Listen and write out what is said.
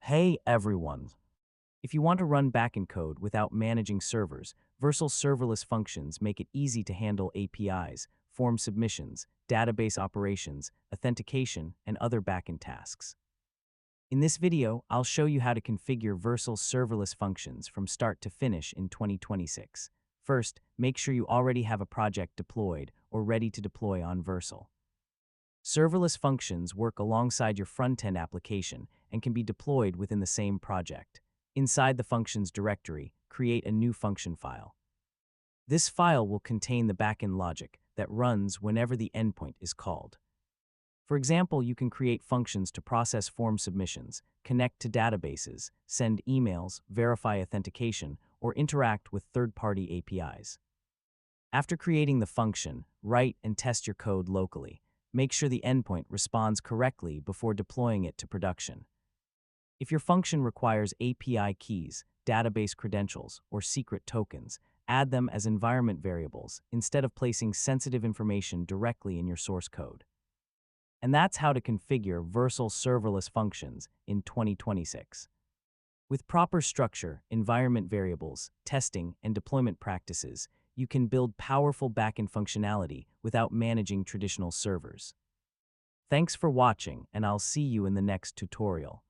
Hey everyone! If you want to run backend code without managing servers, Vercel Serverless Functions make it easy to handle APIs, form submissions, database operations, authentication, and other backend tasks. In this video, I'll show you how to configure Vercel Serverless Functions from start to finish in 2026. First, make sure you already have a project deployed or ready to deploy on Vercel. Serverless functions work alongside your front-end application and can be deployed within the same project. Inside the functions directory, create a new function file. This file will contain the backend logic that runs whenever the endpoint is called. For example, you can create functions to process form submissions, connect to databases, send emails, verify authentication, or interact with third-party APIs. After creating the function, write and test your code locally. Make sure the endpoint responds correctly before deploying it to production. If your function requires API keys, database credentials, or secret tokens, add them as environment variables instead of placing sensitive information directly in your source code. And that's how to configure Vercel serverless functions in 2026. With proper structure, environment variables, testing, and deployment practices, you can build powerful backend functionality without managing traditional servers. Thanks for watching, and I'll see you in the next tutorial.